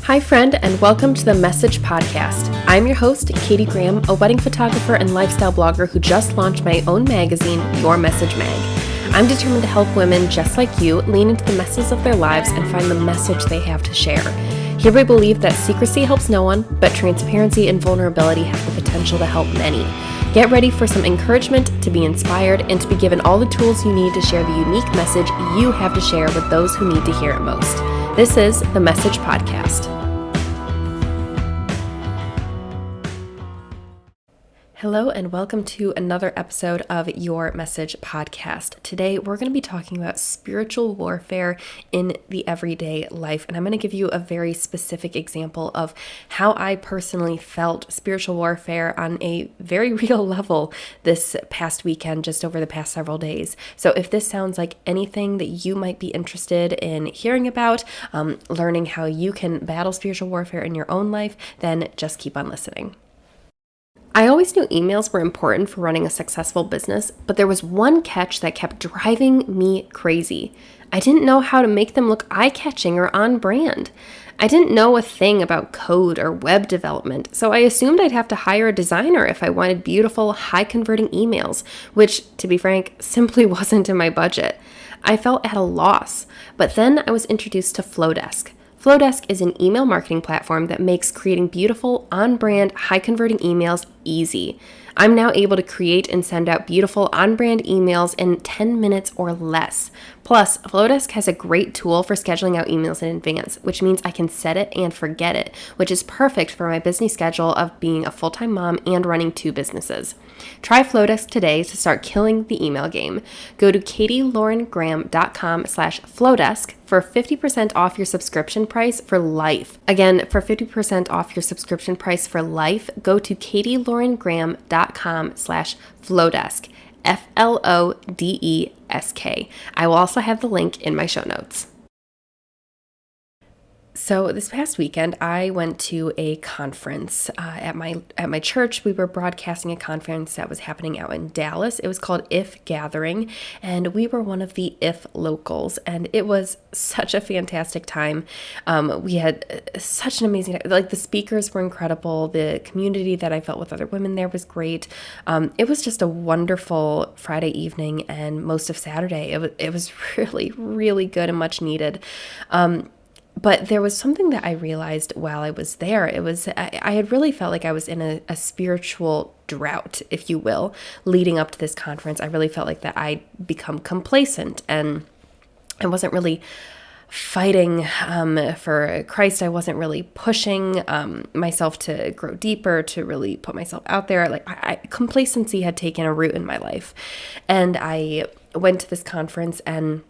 Hi, friend, and welcome to the Message Podcast. I'm your host, Katie Graham, a wedding photographer and lifestyle blogger who just launched my own magazine, Your Message Mag. I'm determined to help women just like you lean into the messes of their lives and find the message they have to share. Here we believe that secrecy helps no one, but transparency and vulnerability have the potential to help many. Get ready for some encouragement, to be inspired, and to be given all the tools you need to share the unique message you have to share with those who need to hear it most. This is the Message Podcast. Hello and welcome to another episode of Your Message Podcast. Today we're going to be talking about spiritual warfare in the everyday life, and I'm going to give you a very specific example of how I personally felt spiritual warfare on a very real level this past weekend, just over the past several days. So if this sounds like anything that you might be interested in hearing about, learning how you can battle spiritual warfare in your own life, then just keep on listening. I always knew emails were important for running a successful business, but there was one catch that kept driving me crazy. I didn't know how to make them look eye-catching or on brand. I didn't know a thing about code or web development, so I assumed I'd have to hire a designer if I wanted beautiful, high-converting emails, which, to be frank, simply wasn't in my budget. I felt at a loss, but then I was introduced to Flowdesk. Flowdesk is an email marketing platform that makes creating beautiful, on-brand, high-converting emails easy. I'm now able to create and send out beautiful, on-brand emails in 10 minutes or less. Plus, Flowdesk has a great tool for scheduling out emails in advance, which means I can set it and forget it, which is perfect for my busy schedule of being a full-time mom and running two businesses. Try Flowdesk today to start killing the email game. Go to katielaurengraham.com/Flowdesk for 50% off your subscription price for life. Again, for 50% off your subscription price for life, go to katielaurengraham.com/Flowdesk. Flowdesk. I will also have the link in my show notes. So this past weekend, I went to a conference at my church. We were broadcasting a conference that was happening out in Dallas. It was called If Gathering, and we were one of the If locals, and it was such a fantastic time. We had such an amazing time. Like, the speakers were incredible. The community that I felt with other women there was great. It was just a wonderful Friday evening and most of Saturday. It was really, really good and much needed. But there was something that I realized while I was there. I had really felt like I was in a spiritual drought, if you will, leading up to this conference. I really felt like that I'd become complacent, and I wasn't really fighting for Christ. I wasn't really pushing myself to grow deeper, to really put myself out there. Complacency had taken a root in my life. And I went to this conference, and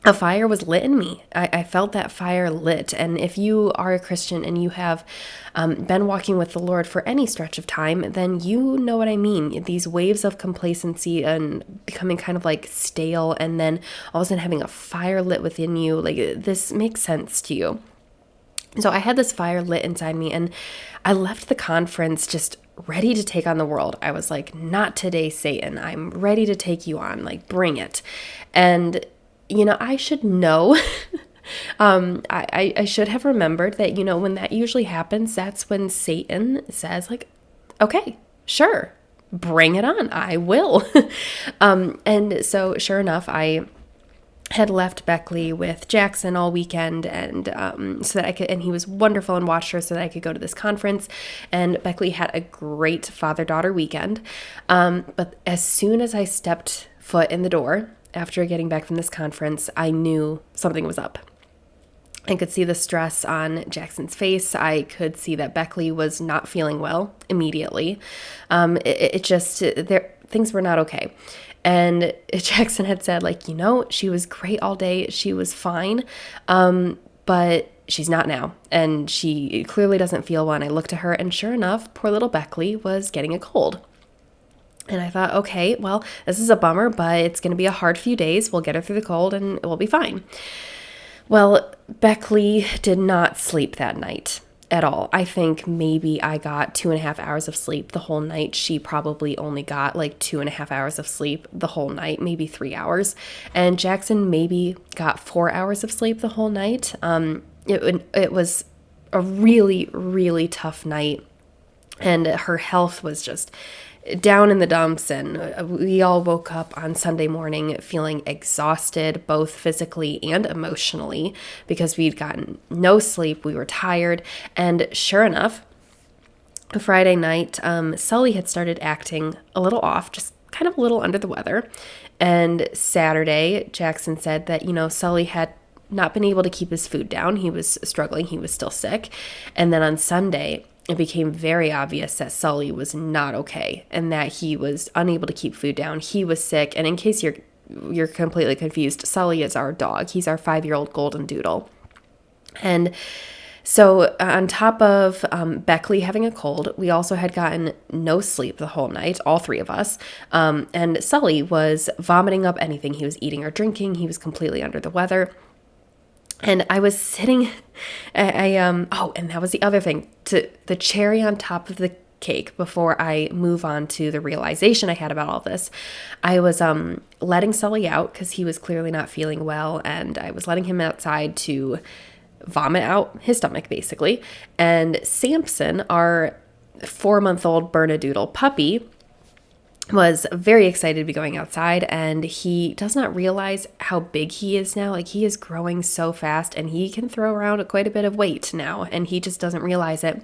a fire was lit in me. I felt that fire lit. And if you are a Christian and you have been walking with the Lord for any stretch of time, then you know what I mean. These waves of complacency and becoming kind of like stale, and then all of a sudden having a fire lit within you, like, this makes sense to you. So I had this fire lit inside me, and I left the conference just ready to take on the world. I was like, not today, Satan. I'm ready to take you on. Like, bring it. And I should know, I should have remembered that, when that usually happens, that's when Satan says, like, okay, sure, bring it on, I will. And so sure enough, I had left Beckley with Jackson all weekend, and so that I could, and he was wonderful and watched her so that I could go to this conference. And Beckley had a great father-daughter weekend. But as soon as I stepped foot in the door, after getting back from this conference, I knew something was up. I could see the stress on Jackson's face. I could see that Beckley was not feeling well immediately. Things were not okay. And Jackson had said, she was great all day. She was fine. But she's not now. And she clearly doesn't feel well. And I looked at her, and sure enough, poor little Beckley was getting a cold. And I thought, okay, well, this is a bummer, but it's going to be a hard few days. We'll get her through the cold and we'll be fine. Well, Beckley did not sleep that night at all. I think maybe I got 2.5 hours of sleep the whole night. She probably only got 2.5 hours of sleep the whole night, maybe 3 hours. And Jackson maybe got 4 hours of sleep the whole night. It was a really, really tough night, and her health was just down in the dumps, and we all woke up on Sunday morning feeling exhausted, both physically and emotionally, because we'd gotten no sleep. We were tired, and sure enough, Friday night, Sully had started acting a little off, just kind of a little under the weather. And Saturday, Jackson said that, Sully had not been able to keep his food down. He was struggling. He was still sick. And then on Sunday, it became very obvious that Sully was not okay and that he was unable to keep food down. He was sick. And in case you're completely confused, Sully is our dog. He's our 5-year-old golden doodle. And so on top of Beckley having a cold, we also had gotten no sleep the whole night, all three of us. And Sully was vomiting up anything he was eating or drinking. He was completely under the weather. And I was sitting, and that was the other thing, the cherry on top of the cake before I move on to the realization I had about all this. I was letting Sully out because he was clearly not feeling well, and I was letting him outside to vomit out his stomach, basically. And Samson, our 4-month-old Bernedoodle puppy, was very excited to be going outside, and he does not realize how big he is now. Like, he is growing so fast, and he can throw around quite a bit of weight now, and he just doesn't realize it.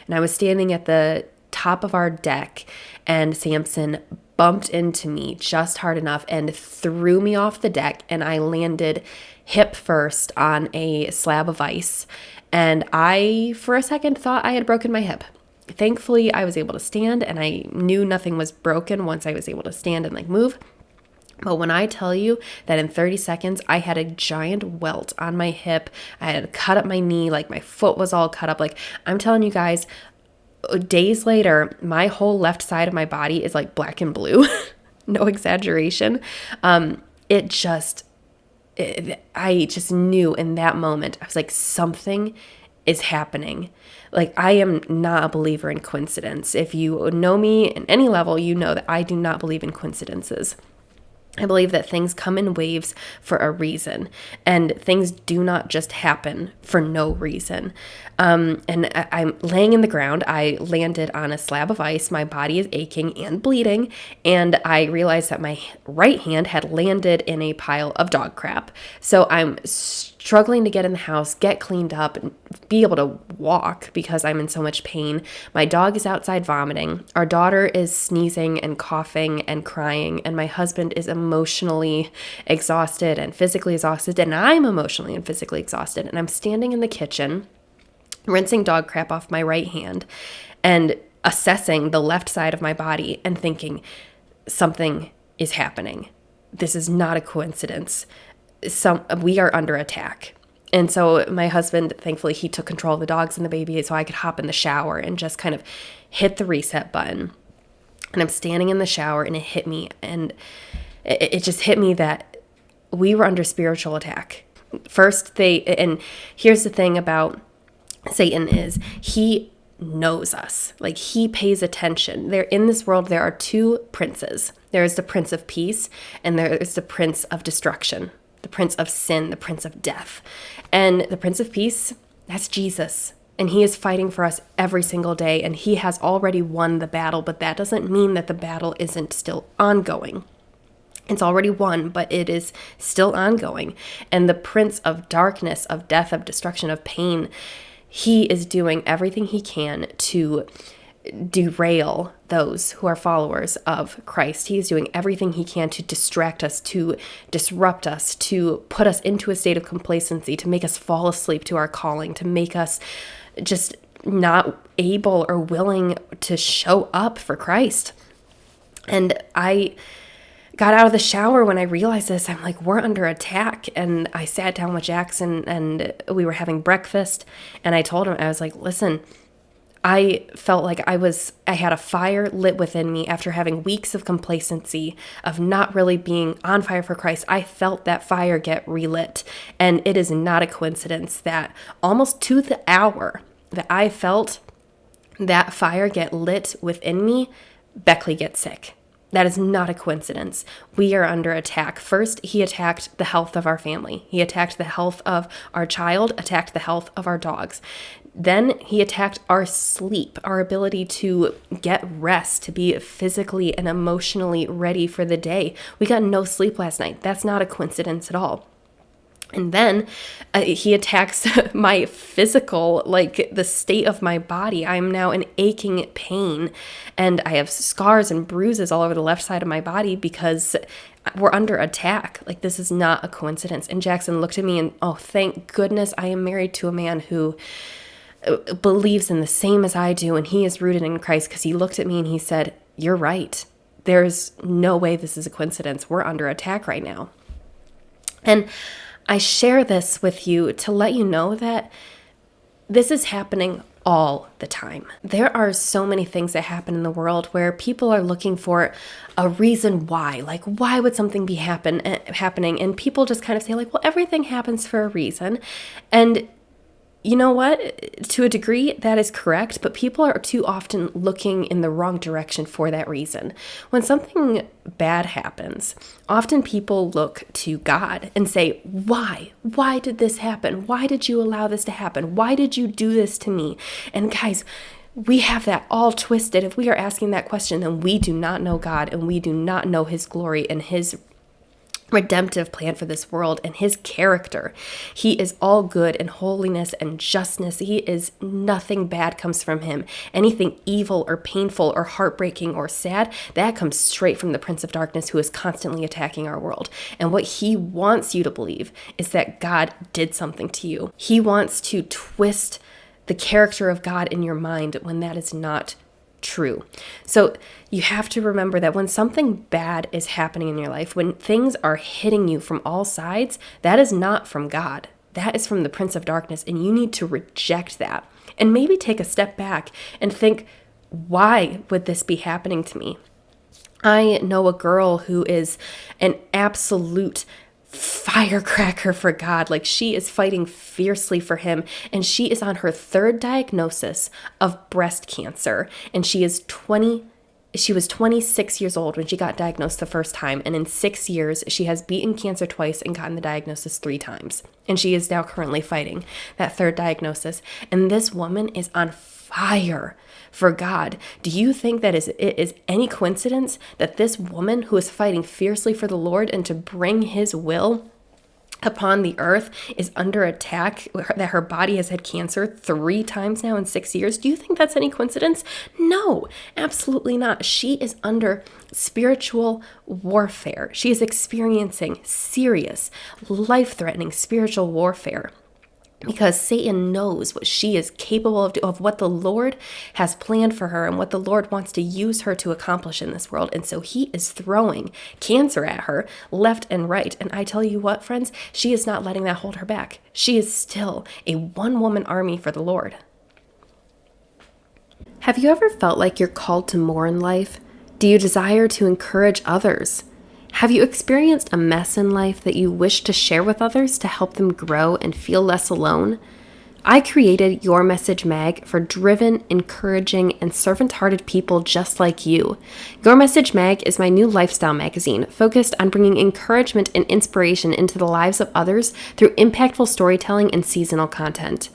And I was standing at the top of our deck, and Samson bumped into me just hard enough and threw me off the deck, and I landed hip first on a slab of ice, and I, for a second, thought I had broken my hip. Thankfully, I was able to stand, and I knew nothing was broken once I was able to stand and move. But when I tell you that in 30 seconds, I had a giant welt on my hip, I had a cut up my knee, my foot was all cut up. I'm telling you guys, days later, my whole left side of my body is black and blue. No exaggeration. I just knew in that moment, I was like, something is happening. I am not a believer in coincidence. If you know me in any level, you know that I do not believe in coincidences. I believe that things come in waves for a reason, and things do not just happen for no reason. And I'm laying in the ground. I landed on a slab of ice. My body is aching and bleeding, and I realized that my right hand had landed in a pile of dog crap. So I'm struggling to get in the house, get cleaned up, and be able to walk because I'm in so much pain. My dog is outside vomiting. Our daughter is sneezing and coughing and crying, and my husband is emotionally exhausted and physically exhausted, and I'm emotionally and physically exhausted. And I'm standing in the kitchen, rinsing dog crap off my right hand and assessing the left side of my body and thinking, something is happening. This is not a coincidence. We are under attack. And so my husband, thankfully, he took control of the dogs and the baby so I could hop in the shower and just kind of hit the reset button. And I'm standing in the shower, and it hit me. And it just hit me that we were under spiritual attack. And here's the thing about Satan is he knows us. He pays attention. In this world, there are two princes. There is the Prince of Peace, and there is the Prince of Destruction, the Prince of Sin, the Prince of Death. And the Prince of Peace, that's Jesus. And he is fighting for us every single day, and he has already won the battle, but that doesn't mean that the battle isn't still ongoing. It's already won, but it is still ongoing. And the Prince of Darkness, of death, of destruction, of pain, he is doing everything he can to derail those who are followers of Christ. He is doing everything he can to distract us, to disrupt us, to put us into a state of complacency, to make us fall asleep to our calling, to make us just not able or willing to show up for Christ. And I got out of the shower when I realized this. I'm like, we're under attack. And I sat down with Jackson, and we were having breakfast, and I told him, I was like, listen, I felt like I had a fire lit within me after having weeks of complacency, of not really being on fire for Christ. I felt that fire get relit. And it is not a coincidence that almost to the hour that I felt that fire get lit within me, Beckley gets sick. That is not a coincidence. We are under attack. First, he attacked the health of our family. He attacked the health of our child, attacked the health of our dogs. Then he attacked our sleep, our ability to get rest, to be physically and emotionally ready for the day. We got no sleep last night. That's not a coincidence at all. And then he attacks my physical, like the state of my body. I'm now in aching pain, and I have scars and bruises all over the left side of my body because we're under attack. Like, this is not a coincidence. And Jackson looked at me and, oh, thank goodness I am married to a man who believes in the same as I do, and he is rooted in Christ, because he looked at me and he said, you're right. There's no way this is a coincidence. We're under attack right now. And I share this with you to let you know that this is happening all the time. There are so many things that happen in the world where people are looking for a reason why. Like, why would something be happening? And people just kind of say, like, well, everything happens for a reason. And you know what? To a degree, that is correct, but people are too often looking in the wrong direction for that reason. When something bad happens, often people look to God and say, why? Why did this happen? Why did you allow this to happen? Why did you do this to me? And guys, we have that all twisted. If we are asking that question, then we do not know God, and we do not know his glory and his redemptive plan for this world and his character. He is all good and holiness and justness. He is nothing bad comes from him. Anything evil or painful or heartbreaking or sad, that comes straight from the Prince of Darkness, who is constantly attacking our world. And what he wants you to believe is that God did something to you. He wants to twist the character of God in your mind when that is not true. So you have to remember that when something bad is happening in your life, when things are hitting you from all sides, that is not from God. That is from the Prince of Darkness, and you need to reject that. And maybe take a step back and think, why would this be happening to me? I know a girl who is an absolute firecracker for God. Like, she is fighting fiercely for him, and she is on her third diagnosis of breast cancer, and she was 26 years old when she got diagnosed the first time, and in 6 years she has beaten cancer twice and gotten the diagnosis 3 times, and she is now currently fighting that third diagnosis. And this woman is on fire for God. Do you think that it is any coincidence that this woman, who is fighting fiercely for the Lord and to bring his will upon the earth, is under attack, that her body has had cancer 3 times now in 6 years? Do you think that's any coincidence? No, absolutely not. She is under spiritual warfare. She is experiencing serious, life-threatening spiritual warfare, because Satan knows what she is capable of what the Lord has planned for her and what the Lord wants to use her to accomplish in this world. And so he is throwing cancer at her left and right. And I tell you what, friends, she is not letting that hold her back. She is still a one-woman army for the Lord. Have you ever felt like you're called to more in life? Do you desire to encourage others? Have you experienced a mess in life that you wish to share with others to help them grow and feel less alone? I created Your Message Mag for driven, encouraging, and servant-hearted people just like you. Your Message Mag is my new lifestyle magazine focused on bringing encouragement and inspiration into the lives of others through impactful storytelling and seasonal content.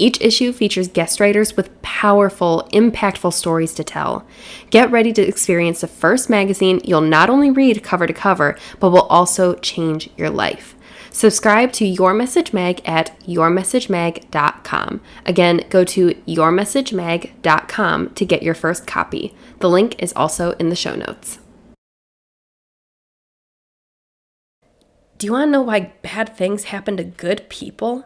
Each issue features guest writers with powerful, impactful stories to tell. Get ready to experience the first magazine you'll not only read cover to cover, but will also change your life. Subscribe to Your Message Mag at yourmessagemag.com. Again, go to yourmessagemag.com to get your first copy. The link is also in the show notes. Do you want to know why bad things happen to good people?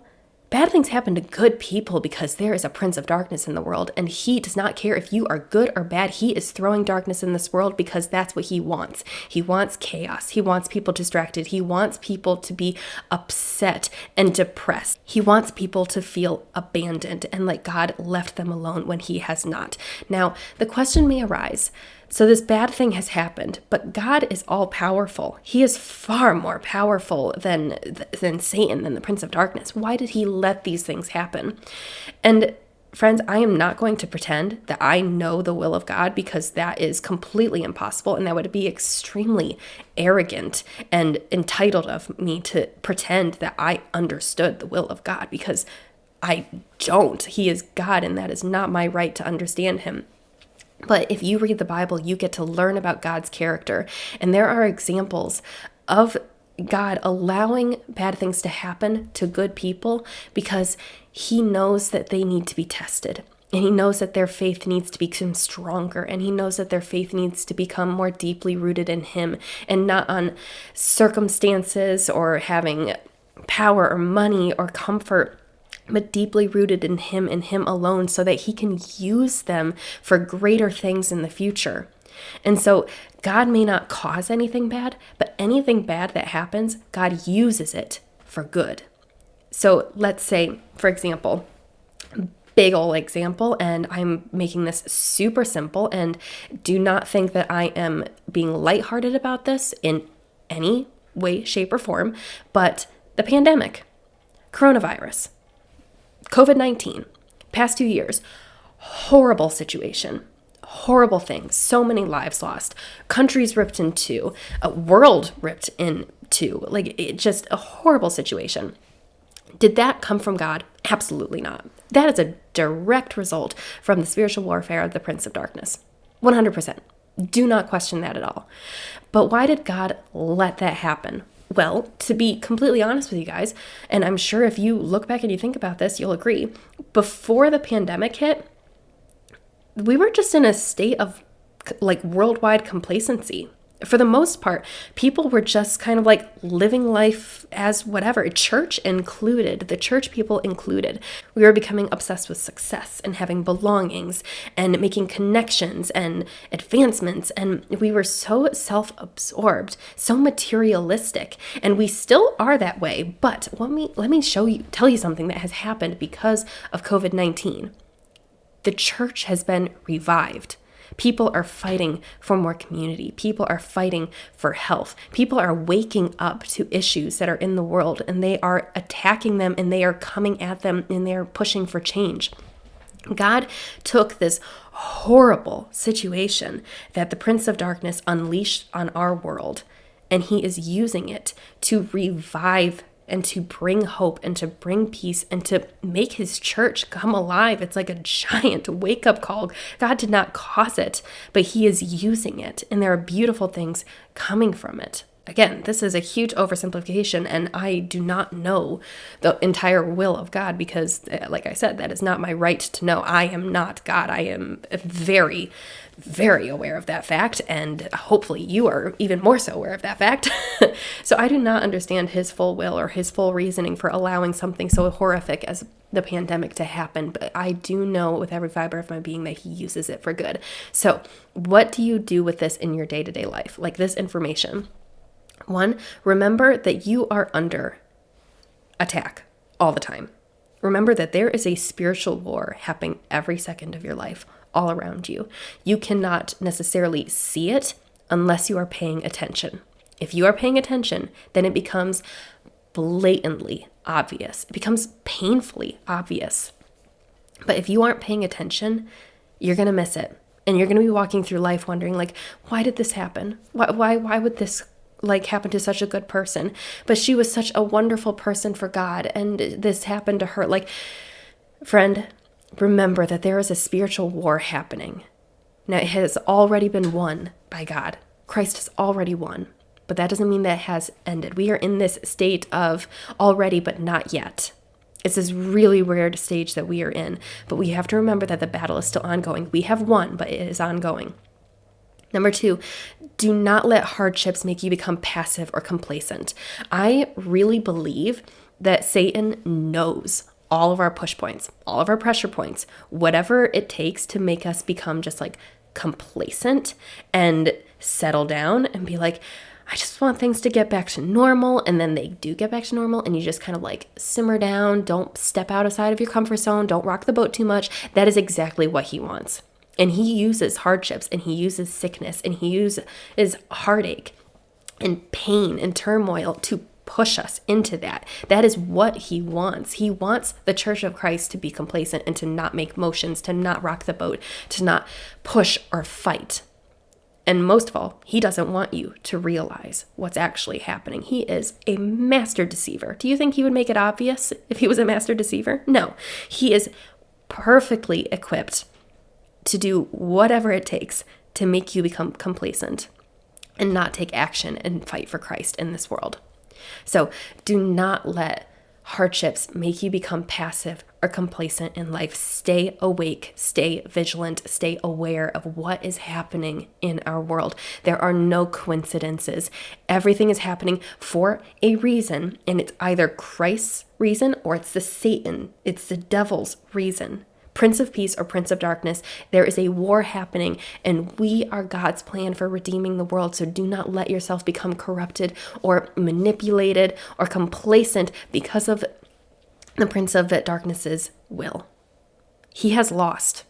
Bad things happen to good people because there is a Prince of Darkness in the world, and he does not care if you are good or bad. He is throwing darkness in this world because that's what he wants. He wants chaos. He wants people distracted. He wants people to be upset and depressed. He wants people to feel abandoned and like God left them alone when he has not. Now, the question may arise, so this bad thing has happened, but God is all powerful. He is far more powerful than Satan, than the Prince of Darkness. Why did he let these things happen? And friends, I am not going to pretend that I know the will of God, because that is completely impossible, and that would be extremely arrogant and entitled of me to pretend that I understood the will of God, because I don't. He is God, and that is not my right to understand him. But if you read the Bible, you get to learn about God's character, and there are examples of God allowing bad things to happen to good people because he knows that they need to be tested. And he knows that their faith needs to become stronger. And he knows that their faith needs to become more deeply rooted in him and not on circumstances or having power or money or comfort, but deeply rooted in him and him alone, so that he can use them for greater things in the future. And so God may not cause anything bad, but anything bad that happens, God uses it for good. So let's say, for example, big old example, and I'm making this super simple, and do not think that I am being lighthearted about this in any way, shape, or form, but the pandemic, coronavirus, COVID-19, past 2 years, horrible situation. Horrible things, so many lives lost, countries ripped in two, a world ripped in two, just a horrible situation. Did that come from God? Absolutely not. That is a direct result from the spiritual warfare of the Prince of Darkness. 100%. Do not question that at all. But why did God let that happen? Well, to be completely honest with you guys, and I'm sure if you look back and you think about this, you'll agree, before the pandemic hit, we were just in a state of worldwide complacency. For the most part, people were just kind of living life as whatever, church included, the church people included. We were becoming obsessed with success and having belongings and making connections and advancements. And we were so self-absorbed, so materialistic, and we still are that way. But let me tell you something that has happened because of COVID-19. The church has been revived. People are fighting for more community. People are fighting for health. People are waking up to issues that are in the world, and they are attacking them, and they are coming at them, and they are pushing for change. God took this horrible situation that the Prince of Darkness unleashed on our world, and he is using it to revive and to bring hope and to bring peace and to make his church come alive. It's like a giant wake-up call. God did not cause it, but he is using it, and there are beautiful things coming from it. Again, this is a huge oversimplification, and I do not know the entire will of God because, like I said, that is not my right to know. I am not God. I am very, very aware of that fact, and hopefully you are even more so aware of that fact. So I do not understand his full will or his full reasoning for allowing something so horrific as the pandemic to happen, but I do know with every fiber of my being that he uses it for good. So what do you do with this in your day-to-day life, like this information? One, remember that you are under attack all the time. Remember that there is a spiritual war happening every second of your life, all around you. You cannot necessarily see it unless you are paying attention. If you are paying attention, then it becomes blatantly obvious. It becomes painfully obvious. But if you aren't paying attention, you're going to miss it. And you're going to be walking through life wondering, why did this happen? Why would this happen to such a good person? But she was such a wonderful person for God, and this happened to her. Friend, remember that there is a spiritual war happening. Now, it has already been won by God. Christ has already won, but that doesn't mean that it has ended. We are in this state of already, but not yet. It's this really weird stage that we are in, but we have to remember that the battle is still ongoing. We have won, but it is ongoing. Number 2, do not let hardships make you become passive or complacent. I really believe that Satan knows all of our push points, all of our pressure points, whatever it takes to make us become just complacent and settle down and be I just want things to get back to normal. And then they do get back to normal, and you just kind of simmer down. Don't step outside of your comfort zone. Don't rock the boat too much. That is exactly what he wants. And he uses hardships, and he uses sickness, and he uses heartache and pain and turmoil to push us into that. That is what he wants. He wants the Church of Christ to be complacent and to not make motions, to not rock the boat, to not push or fight. And most of all, he doesn't want you to realize what's actually happening. He is a master deceiver. Do you think he would make it obvious if he was a master deceiver? No. He is perfectly equipped to do whatever it takes to make you become complacent and not take action and fight for Christ in this world. So do not let hardships make you become passive or complacent in life. Stay awake, stay vigilant, stay aware of what is happening in our world. There are no coincidences. Everything is happening for a reason, and it's either Christ's reason or it's the devil's reason. Prince of Peace or Prince of Darkness, there is a war happening, and we are God's plan for redeeming the world. So do not let yourself become corrupted or manipulated or complacent because of the Prince of Darkness's will. He has lost.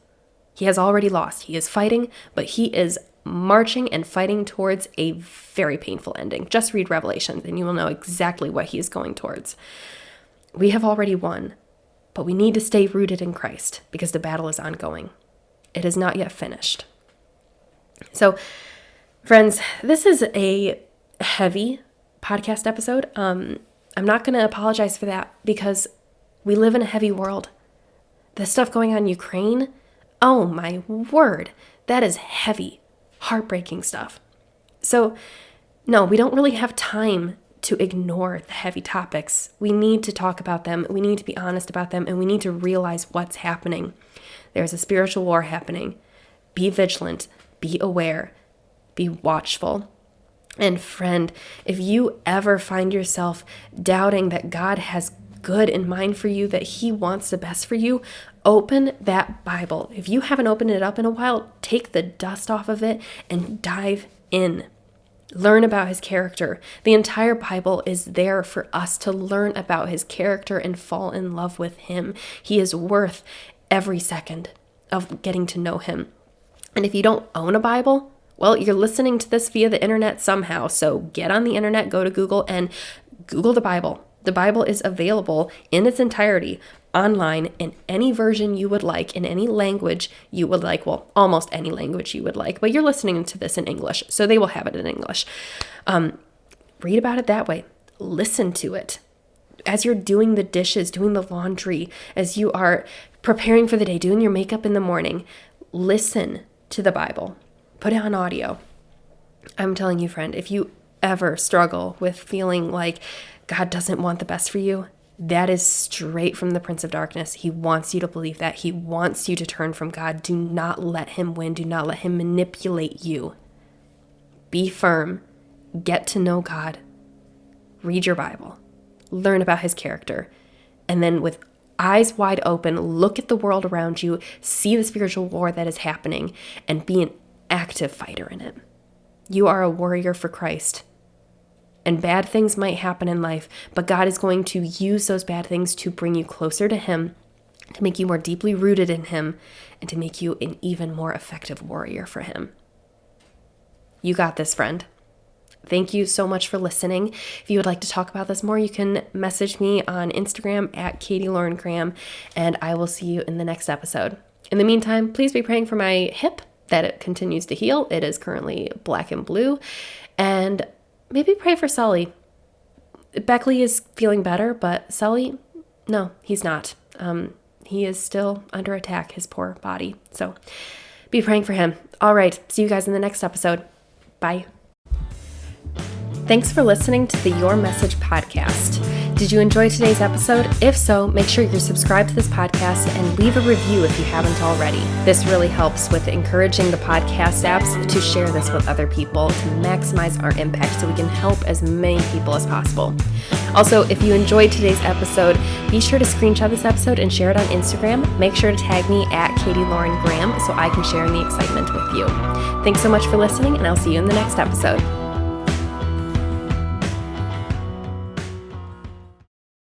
He has already lost. He is fighting, but he is marching and fighting towards a very painful ending. Just read Revelation, and you will know exactly what he is going towards. We have already won. But we need to stay rooted in Christ because the battle is ongoing. It is not yet finished. So, friends, this is a heavy podcast episode. I'm not going to apologize for that because we live in a heavy world. The stuff going on in Ukraine, oh my word, that is heavy, heartbreaking stuff. So, no, we don't really have time to ignore the heavy topics. We need to talk about them. We need to be honest about them, and we need to realize what's happening. There's a spiritual war happening. Be vigilant, be aware, be watchful. And friend, if you ever find yourself doubting that God has good in mind for you, that he wants the best for you, open that Bible. If you haven't opened it up in a while, take the dust off of it and dive in. Learn about his character. The entire Bible is there for us to learn about his character and fall in love with him. He is worth every second of getting to know him. And if you don't own a Bible, well, you're listening to this via the internet somehow. So get on the internet, go to Google and Google the Bible. The Bible is available in its entirety online in any version you would like, in any language you would like. Well, almost any language you would like, but you're listening to this in English, so they will have it in English. Read about it that way. Listen to it. As you're doing the dishes, doing the laundry, as you are preparing for the day, doing your makeup in the morning, listen to the Bible. Put it on audio. I'm telling you, friend, if you ever struggle with feeling like God doesn't want the best for you, that is straight from the Prince of Darkness. He wants you to believe that. He wants you to turn from God. Do not let him win. Do not let him manipulate you. Be firm. Get to know God. Read your Bible. Learn about his character. And then with eyes wide open, look at the world around you, see the spiritual war that is happening, and be an active fighter in it. You are a warrior for Christ. And bad things might happen in life, but God is going to use those bad things to bring you closer to him, to make you more deeply rooted in him, and to make you an even more effective warrior for him. You got this, friend. Thank you so much for listening. If you would like to talk about this more, you can message me on Instagram at Katie Lauren Graham, and I will see you in the next episode. In the meantime, please be praying for my hip, that it continues to heal. It is currently black and blue, and maybe pray for Sully. Beckley is feeling better, but Sully, no, he's not. He is still under attack, his poor body. So be praying for him. All right. See you guys in the next episode. Bye. Thanks for listening to the Your Message podcast. Did you enjoy today's episode? If so, make sure you're subscribed to this podcast and leave a review if you haven't already. This really helps with encouraging the podcast apps to share this with other people to maximize our impact so we can help as many people as possible. Also, if you enjoyed today's episode, be sure to screenshot this episode and share it on Instagram. Make sure to tag me at Katie Lauren Graham so I can share in the excitement with you. Thanks so much for listening, and I'll see you in the next episode.